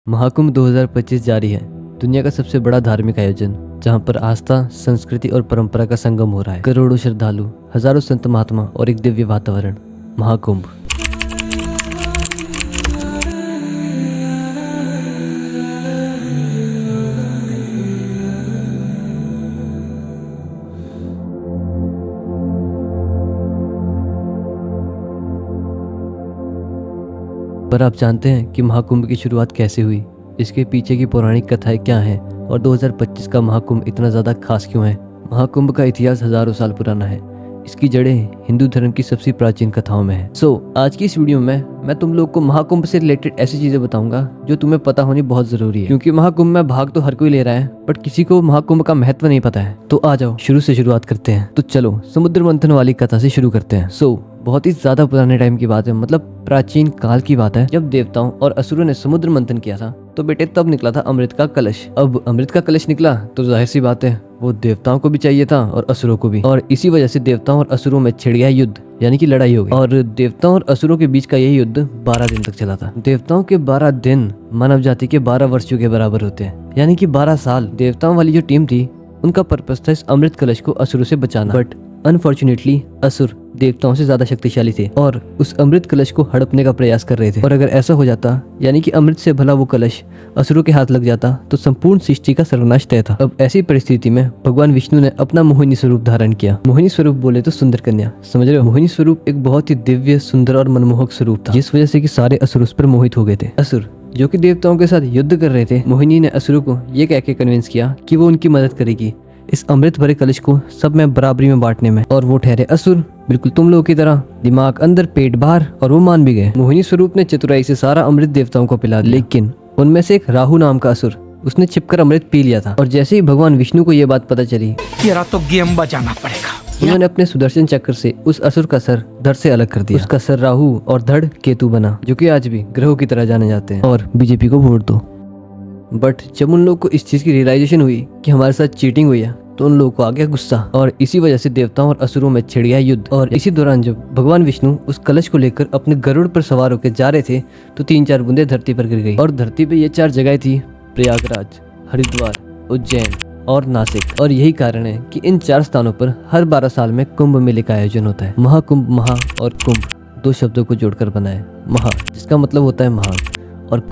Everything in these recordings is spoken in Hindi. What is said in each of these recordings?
महाकुंभ 2025 जारी है। दुनिया का सबसे बड़ा धार्मिक आयोजन जहां पर आस्था, संस्कृति और परंपरा का संगम हो रहा है। करोड़ों श्रद्धालु, हजारों संत महात्मा और एक दिव्य वातावरण। महाकुंभ पर आप जानते हैं कि महाकुंभ की शुरुआत कैसे हुई, इसके पीछे की पौराणिक कथाएं क्या हैं और 2025 का महाकुंभ इतना ज़्यादा खास क्यों है। महाकुंभ का इतिहास हजारों साल पुराना है। इसकी जड़ें हिंदू धर्म की सबसे प्राचीन कथाओं में है। आज की इस वीडियो में मैं तुम लोग को महाकुंभ से रिलेटेड ऐसी चीजें बताऊंगा जो तुम्हें पता होनी बहुत जरूरी है, क्योंकि महाकुंभ में भाग तो हर कोई ले रहा है बट किसी को महाकुंभ का महत्व नहीं पता है। तो आ जाओ शुरू से शुरुआत करते हैं। तो चलो समुद्र मंथन वाली कथा से शुरू करते हैं। बहुत ही ज्यादा पुराने टाइम की बात है, मतलब प्राचीन काल की बात है। जब देवताओं और असुरों ने समुद्र मंथन किया था तो बेटे तब निकला था अमृत का कलश। अब अमृत का कलश निकला तो जाहिर सी बात है वो देवताओं को भी चाहिए था और असुरों को भी, और इसी वजह से देवताओं और असुरों में छिड़ गया युद्ध, यानी कि लड़ाई हो गई। और देवताओं और असुरों के बीच का यह युद्ध 12 दिन तक चला था। देवताओं के 12 दिन मानव जाति के 12 वर्षों के बराबर होते हैं, यानी कि 12 साल। देवताओं वाली जो टीम थी उनका पर्पस था इस अमृत कलश को असुरों से बचाना, बट अनफॉर्चुनेटली असुर देवताओं से ज्यादा शक्तिशाली थे और उस अमृत कलश को हड़पने का प्रयास कर रहे थे। और अगर ऐसा हो जाता, यानी कि अमृत से भला वो कलश असुरों के हाथ लग जाता, तो संपूर्ण सृष्टि का सर्वनाश तय था। अब ऐसी परिस्थिति में भगवान विष्णु ने अपना मोहिनी स्वरूप धारण किया। मोहिनी स्वरूप बोले तो सुंदर कन्या, समझ रहे हो। मोहिनी स्वरूप एक बहुत ही दिव्य, सुंदर और मनमोहक स्वरूप था, जिस वजह से कि सारे असुर उस पर मोहित हो गए थे। असुर जो कि देवताओं के साथ युद्ध कर रहे थे, मोहिनी ने असुरों को ये कह के कन्विंस किया कि वो उनकी मदद करेगी इस अमृत भरे कलश को सब में बराबरी में बांटने में। और वो ठहरे असुर बिल्कुल तुम लोगों की तरह, दिमाग अंदर पेट बाहर, और वो मान भी गए। मोहिनी स्वरूप ने चतुराई से सारा अमृत देवताओं को पिला दिया, लेकिन उनमें से एक राहु नाम का असुर, उसने छिपकर अमृत पी लिया था। और जैसे ही भगवान विष्णु को ये बात पता चली, तेरा तो गेम बजाना पड़ेगा। उन्होंने अपने सुदर्शन चक्र से उस असुर का सर धड़ से अलग कर दिया। उसका सर राहु और धड़ केतु बना, जो कि आज भी ग्रहों की तरह जाने जाते हैं। और बीजेपी को वोट दो। बट जब उन लोगों को इस चीज की रियलाइजेशन हुई कि हमारे साथ चीटिंग हुई है, तो उन लोगों को आ गया गुस्सा, और इसी वजह से देवताओं और असुरों में छिड़ गया युद्ध। और इसी दौरान जब भगवान विष्णु उस कलश को लेकर अपने गरुड़ पर सवार होकर जा रहे थे, तो 3-4 बूंदे धरती पर गिर गई। और धरती पे ये 4 जगह थी, प्रयागराज, हरिद्वार, उज्जैन और नासिक। और यही कारण है कि इन 4 स्थानों पर हर 12 साल में कुंभ मेले का आयोजन होता है। महाकुंभ, महा और कुंभ 2 शब्दों को जोड़कर बना है। महा जिसका मतलब होता है महान, और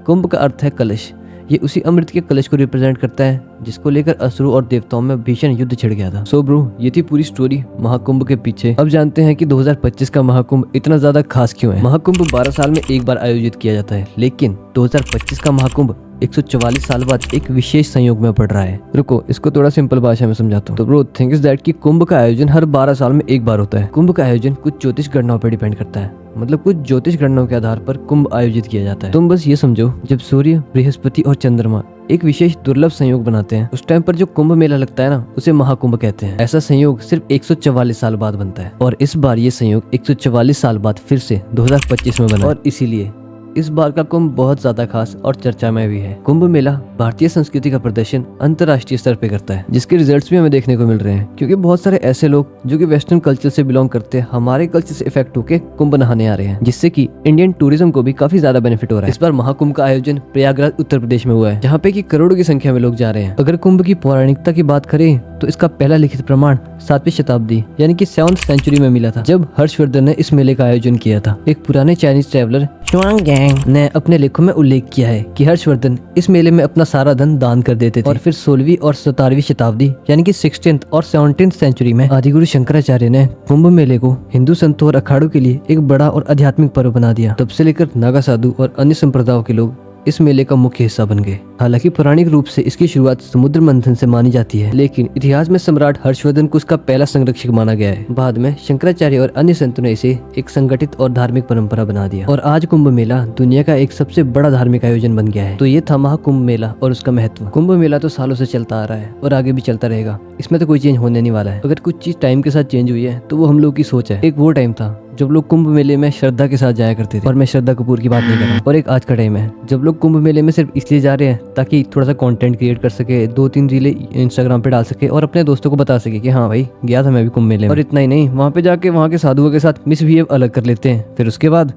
कुंभ का अर्थ है कलश। ये उसी अमृत के कलश को रिप्रेजेंट करता है जिसको लेकर असुरों और देवताओं में भीषण युद्ध छिड़ गया था। सो ब्रो, ये थी पूरी स्टोरी महाकुंभ के पीछे। अब जानते हैं कि 2025 का महाकुंभ इतना ज्यादा खास क्यों है। महाकुंभ 12 साल में एक बार आयोजित किया जाता है, लेकिन 2025 का महाकुंभ 144 साल बाद एक विशेष संयोग में पड़ रहा है। रुको, इसको थोड़ा सिंपल भाषा में समझाता हूँ। तो ब्रो, थिंक इज दैट कि कुंभ का आयोजन हर 12 साल में एक बार होता है। कुंभ का आयोजन कुछ ज्योतिष गणनाओं पर डिपेंड करता है, मतलब कुछ ज्योतिष गणनाओं के आधार पर कुंभ आयोजित किया जाता है। तुम बस ये समझो, जब सूर्य, बृहस्पति और चंद्रमा एक विशेष दुर्लभ संयोग बनाते हैं, उस टाइम पर जो कुंभ मेला लगता है ना, उसे महाकुंभ कहते हैं। ऐसा संयोग सिर्फ 144 साल बाद बनता है, और इस बार ये संयोग 144 साल बाद फिर से 2025 में बना, और इसीलिए इस बार का कुंभ बहुत ज्यादा खास और चर्चा में भी है। कुंभ मेला भारतीय संस्कृति का प्रदर्शन अंतर्राष्ट्रीय स्तर पे करता है, जिसके रिजल्ट्स भी हमें देखने को मिल रहे हैं, क्योंकि बहुत सारे ऐसे लोग जो कि वेस्टर्न कल्चर से बिलोंग करते हैं, हमारे कल्चर से इफेक्ट होकर कुंभ नहाने आ रहे हैं, जिससे कि इंडियन टूरिज्म को भी काफी ज्यादा बेनिफिट हो रहा है। इस बार महाकुंभ का आयोजन प्रयागराज, उत्तर प्रदेश में हुआ है, जहाँ पे की करोड़ों की संख्या में लोग जा रहे हैं। अगर कुंभ की पौराणिकता की बात करें तो इसका पहला लिखित प्रमाण 7वीं शताब्दी यानी कि 7th सेंचुरी में मिला था, जब हर्षवर्धन ने इस मेले का आयोजन किया था। एक पुराने चाइनीज ट्रैवलर शुआंगैंग ने अपने लेखों में उल्लेख किया है कि हर्षवर्धन इस मेले में अपना सारा धन दान कर देते थे। और फिर 16वीं और 17वीं शताब्दी यानी कि 16th और 17th सेंचुरी में आदिगुरु शंकराचार्य ने कुंभ मेले को हिंदू संतों और अखाड़ों के लिए एक बड़ा और आध्यात्मिक पर्व बना दिया। तब से लेकर नागा साधु और अन्य संप्रदायों के लोग इस मेले का मुख्य हिस्सा बन गए। हालांकि पौराणिक रूप से इसकी शुरुआत समुद्र मंथन से मानी जाती है, लेकिन इतिहास में सम्राट हर्षवर्धन को उसका पहला संरक्षक माना गया है। बाद में शंकराचार्य और अन्य संतों ने इसे एक संगठित और धार्मिक परंपरा बना दिया, और आज कुंभ मेला दुनिया का एक सबसे बड़ा धार्मिक आयोजन बन गया है। तो ये था महाकुंभ मेला और उसका महत्व। कुंभ मेला तो सालों से चलता आ रहा है और आगे भी चलता रहेगा, इसमें तो कोई चेंज होने नहीं वाला है। अगर कुछ चीज टाइम के साथ चेंज हुई है तो वो हम लोग की सोच है। एक वो टाइम था जब लोग कुंभ मेले में श्रद्धा के साथ जाया करते थे, और मैं श्रद्धा कपूर की बात नहीं कर रहा हूँ। और एक आज का टाइम है जब लोग कुंभ मेले में सिर्फ इसलिए जा रहे हैं ताकि थोड़ा सा कंटेंट क्रिएट कर सके, 2-3 रीलें इंस्टाग्राम पे डाल सके और अपने दोस्तों को बता सके कि हाँ भाई गया था मैं भी कुंभ मेले में। और इतना ही नहीं, वहाँ पे जाके वहाँ के साधुओं के साथ मिसबिहेव अलग कर लेते हैं, फिर उसके बाद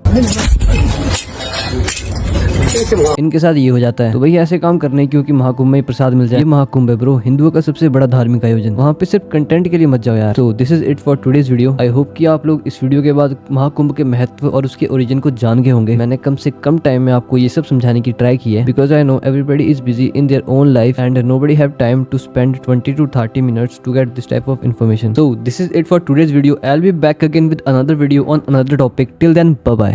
इनके साथ ये हो जाता है। तो भैया ऐसे काम करने क्योंकि महाकुंभ में ही प्रसाद मिल जाए। ये महाकुंभ है ब्रो, हिंदुओं का सबसे बड़ा धार्मिक आयोजन। वहाँ पे सिर्फ कंटेंट के लिए मत जाओ यार। तो this is it for today's video. I hope कि आप लोग इस वीडियो के बाद महाकुंभ के महत्व और उसके ओरिजिन को जान गए होंगे। मैंने कम से कम टाइम में आपको ये सब समझाने की ट्राई की है, because I know everybody is busy in their own life and nobody have time to spend 20 to 30 minutes to get this type of information. So this is it for today's video. I'll be back again with another video on another topic. Till then, bye bye.